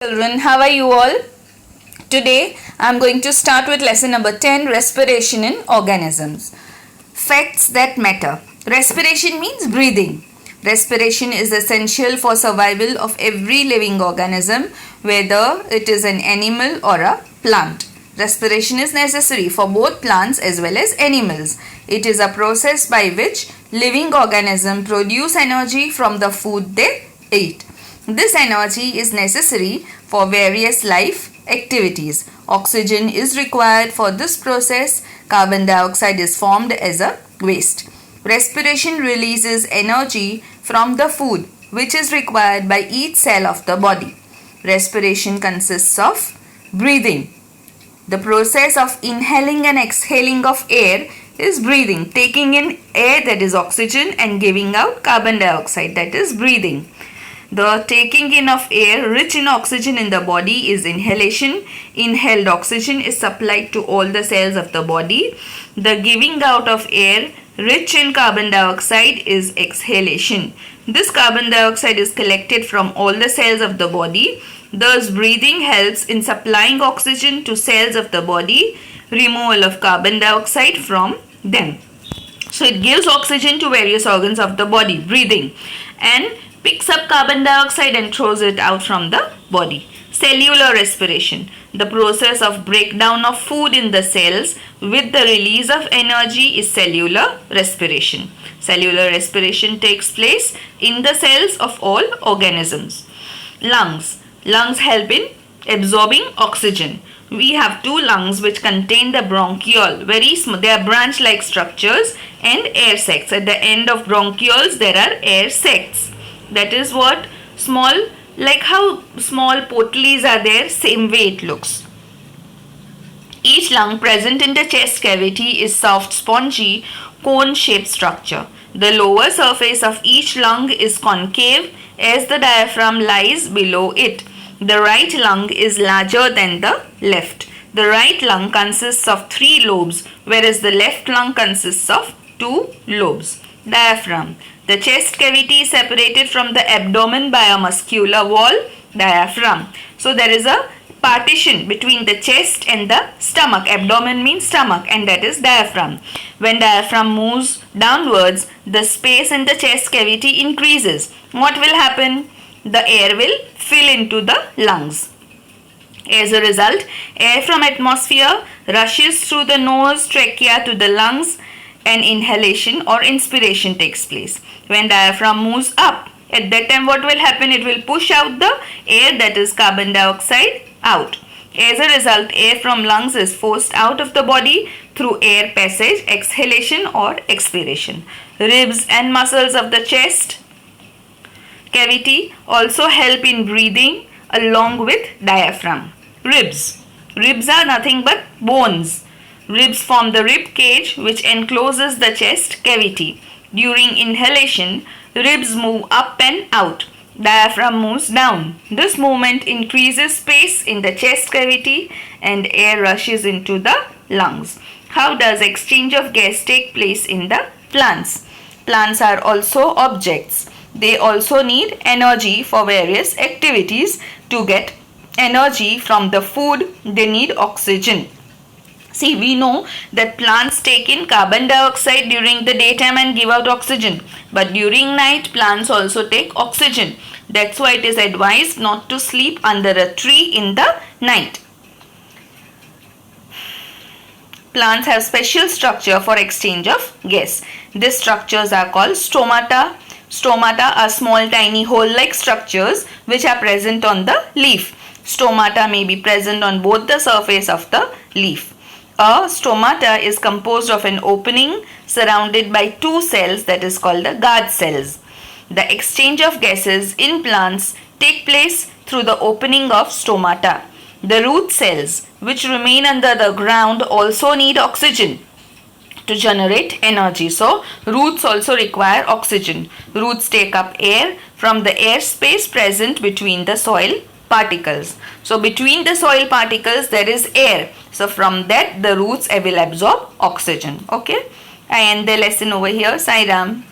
Children, how are you all? Today I am going to start with lesson number 10, respiration in organisms. Facts that matter. Respiration means breathing. Respiration is essential for survival of every living organism, whether it is an animal or a plant. Respiration is necessary for both plants as well as animals. It is a process by which living organisms produce energy from the food they eat. This energy is necessary for various life activities. Oxygen is required for this process. Carbon dioxide is formed as a waste. Respiration releases energy from the food which is required by each cell of the body. Respiration consists of breathing. The process of inhaling and exhaling of air is breathing. Taking in air, that is oxygen, and giving out carbon dioxide, that is breathing. The taking in of air rich in oxygen in the body is inhalation. Inhaled oxygen is supplied to all the cells of the body. The giving out of air rich in carbon dioxide is exhalation. This carbon dioxide is collected from all the cells of the body. Thus, breathing helps in supplying oxygen to cells of the body, removal of carbon dioxide from them. So, it gives oxygen to various organs of the body, breathing, and picks up carbon dioxide and throws it out from the body. Cellular respiration, the process of breakdown of food in the cells with the release of energy, is cellular respiration. Cellular respiration takes place in the cells of all organisms. Lungs help in absorbing oxygen. We have two lungs which contain the bronchiole, very small, they are branch-like structures, and air sacs. At the end of bronchioles there are air sacs. That is what small, like how small potlys are there, same way it looks. Each lung present in the chest cavity is soft, spongy, cone-shaped structure. The lower surface of each lung is concave as the diaphragm lies below it. The right lung is larger than the left. The right lung consists of 3 lobes, whereas the left lung consists of 2 lobes. Diaphragm. The chest cavity is separated from the abdomen by a muscular wall, diaphragm. So there is a partition between the chest and the stomach. Abdomen means stomach, and that is diaphragm. When diaphragm moves downwards, the space in the chest cavity increases. What will happen? The air will fill into the lungs. As a result, air from atmosphere rushes through the nose, trachea to the lungs, and inhalation or inspiration takes place. When diaphragm moves up, at that time what will happen? It will push out the air, that is carbon dioxide, out. As a result, air from lungs is forced out of the body through air passage, exhalation or expiration. Ribs and muscles of the chest cavity also help in breathing along with diaphragm. Ribs are nothing but bones. Ribs form the rib cage which encloses the chest cavity. During inhalation, ribs move up and out. Diaphragm moves down. This movement increases space in the chest cavity and air rushes into the lungs. How does exchange of gas take place in the plants? Plants are also objects. They also need energy for various activities. To get energy from the food, they need oxygen. See, we know that plants take in carbon dioxide during the daytime and give out oxygen. But during night, plants also take oxygen. That's why it is advised not to sleep under a tree in the night. Plants have special structure for exchange of gas. These structures are called stomata. Stomata are small tiny hole-like structures which are present on the leaf. Stomata may be present on both the surface of the leaf. A stomata is composed of an opening surrounded by 2 cells, that is called the guard cells. The exchange of gases in plants take place through the opening of stomata. The root cells, which remain under the ground, also need oxygen to generate energy. So, roots also require oxygen. Roots take up air from the air space present between the soil particles. So, between the soil particles there is air. So, from that the roots will absorb oxygen. Okay. I end the lesson over here. Sai Ram.